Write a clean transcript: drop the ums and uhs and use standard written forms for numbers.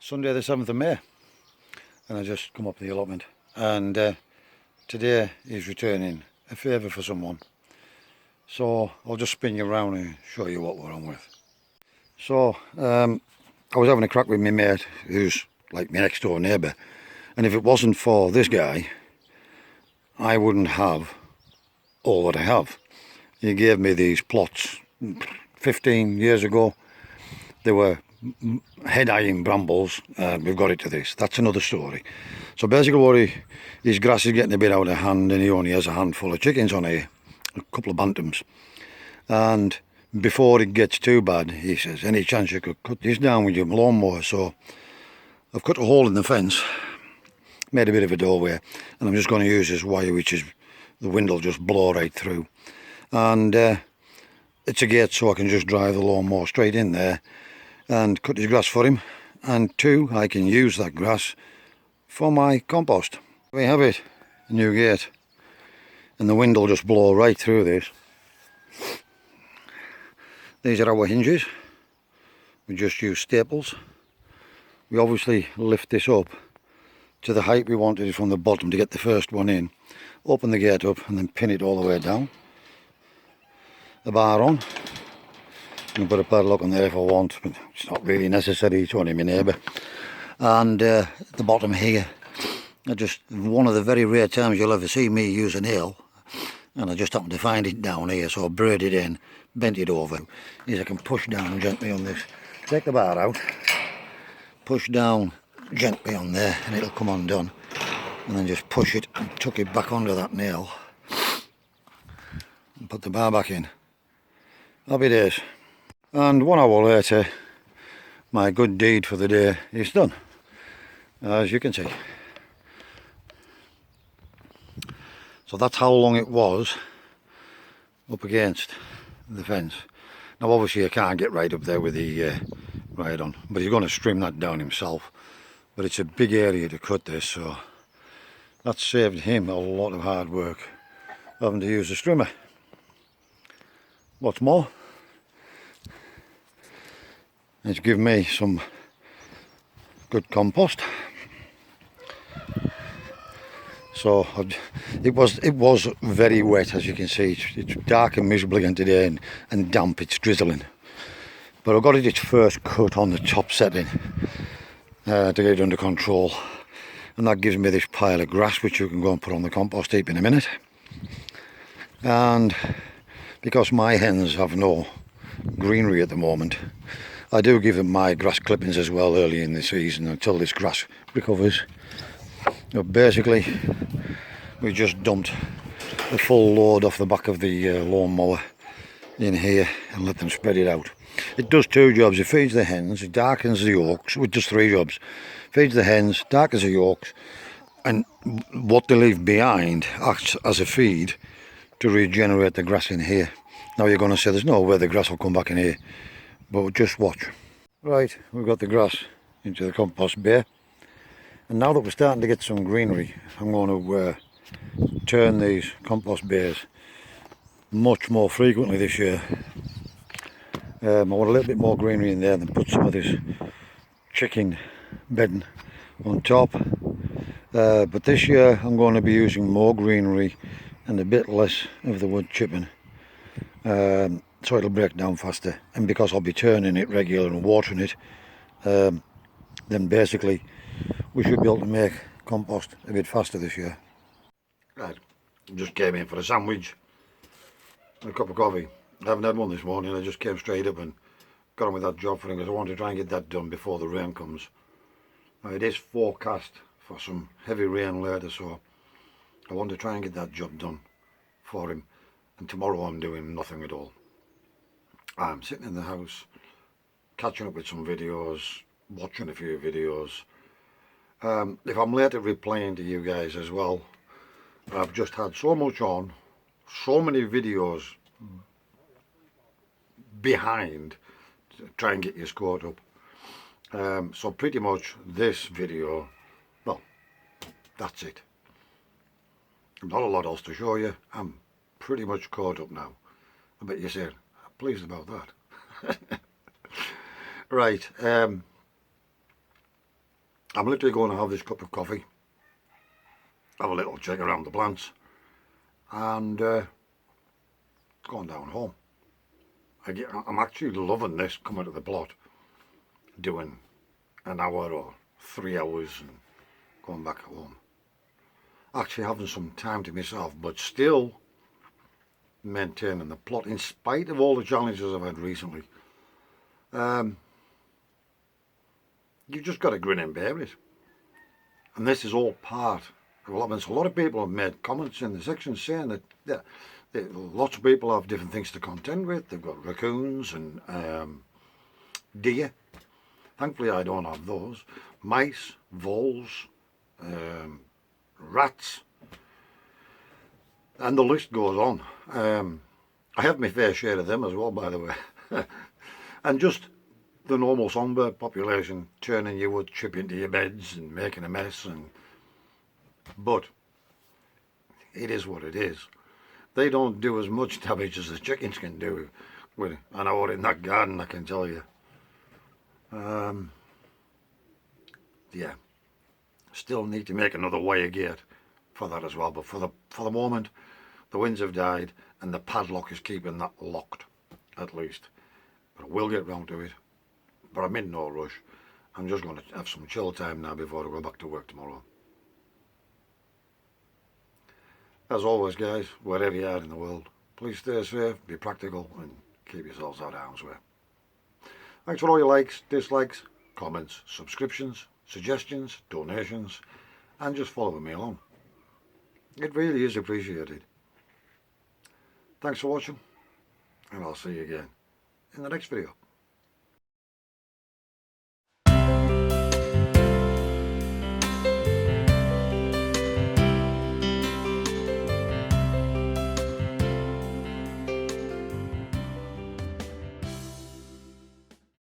Sunday the 7th of May, and I just come up to the allotment, and today he's returning a favour for someone. So I'll just spin you around and show you what we're on with. So I was having a crack with my mate, who's like my next door neighbour, and if it wasn't for this guy, I wouldn't have all that I have. He gave me these plots 15 years ago. They were head-eyeing brambles, and we've got it to this. That's another story. So basically what his grass is getting a bit out of hand, and he only has a handful of chickens on here, a couple of bantams. And before it gets too bad, he says, any chance you could cut this down with your lawnmower? So I've cut a hole in the fence, made a bit of a doorway, and I'm just going to use this wire, which is the wind will just blow right through. And it's a gate, so I can just drive the lawnmower straight in there and cut his grass for him. And two, I can use that grass for my compost. We have it, a new gate, and the wind will just blow right through this. These are our hinges. We just use staples. We obviously lift this up to the height we wanted it from the bottom to get the first one in. Open the gate up and then pin it all the way down. The bar on. I can put a padlock on there if I want, but it's not really necessary. It's only my neighbour. And the bottom here, just one of the very rare times you'll ever see me use a nail, and I just happened to find it down here, so I braided it in, bent it over. Is I can push down gently on this, take the bar out, push down gently on there, and it'll come undone, and then just push it and tuck it back onto that nail and put the bar back in. Happy days. And 1 hour later, my good deed for the day is done, as you can see. So that's how long it was up against the fence. Now obviously I can't get right up there with the ride on, but he's going to trim that down himself. But it's a big area to cut this, so that saved him a lot of hard work, having to use a trimmer. What's more, it's given me some good compost. So it was very wet, as you can see. It's dark and miserable again today, and damp. It's drizzling. But I got it its first cut on the top setting to get it under control, and that gives me this pile of grass which you can go and put on the compost heap in a minute. And because my hens have no greenery at the moment, I do give them my grass clippings as well early in the season until this grass recovers. But basically, we just dumped the full load off the back of the lawnmower in here and let them spread it out. It does two jobs. It feeds the hens, it darkens the yolks. It does three jobs. Feeds the hens, darkens the yolks, and what they leave behind acts as a feed to regenerate the grass in here. Now you're going to say there's no way the grass will come back in here, but just watch. Right, we've got the grass into the compost bay, and now that we're starting to get some greenery, I'm going to turn these compost bays much more frequently this year. I want a little bit more greenery in there, then put some of this chicken bedding on top. But this year I'm going to be using more greenery and a bit less of the wood chipping. So it'll break down faster, and because I'll be turning it regular and watering it, then basically we should be able to make compost a bit faster this year. Right, just came in for a sandwich and a cup of coffee. I haven't had one this morning. I just came straight up and got on with that job for him because I want to try and get that done before the rain comes. Now it is forecast for some heavy rain later, so I want to try and get that job done for him, and tomorrow I'm doing nothing at all. I'm sitting in the house, catching up with some videos, watching a few videos. If I'm late at replying to you guys as well, I've just had so much on, so many videos behind to try and get you scored up. So pretty much this video, well, that's it. Not a lot else to show you. I'm pretty much caught up now. I bet you're saying, I'm pleased about that. Right, I'm literally going to have this cup of coffee, have a little check around the plants, and going down home. I'm actually loving this, coming to the plot, doing an hour or 3 hours and going back home. Actually having some time to myself, but still maintaining the plot in spite of all the challenges I've had recently. You've just got to grin and bear it. And this is all part of allotments. A lot of people have made comments in the section saying that lots of people have different things to contend with. They've got raccoons and deer. Thankfully I don't have those. Mice, voles, rats, and the list goes on. I have my fair share of them as well, by the way. And just the normal songbird population turning your wood chip into your beds and making a mess. But it is what it is. They don't do as much damage as the chickens can do with an hour in that garden, I can tell you. Yeah, still need to make another wire gate for that as well, but for the moment the winds have died and the padlock is keeping that locked, at least. But I will get round to it, but I'm in no rush. I'm just going to have some chill time now before I go back to work tomorrow. As always guys, wherever you are in the world, please stay safe, be practical and keep yourselves out of harm's way. Thanks for all your likes, dislikes, comments, subscriptions, suggestions, donations, and just following me along. It really is appreciated. Thanks for watching, and I'll see you again in the next video.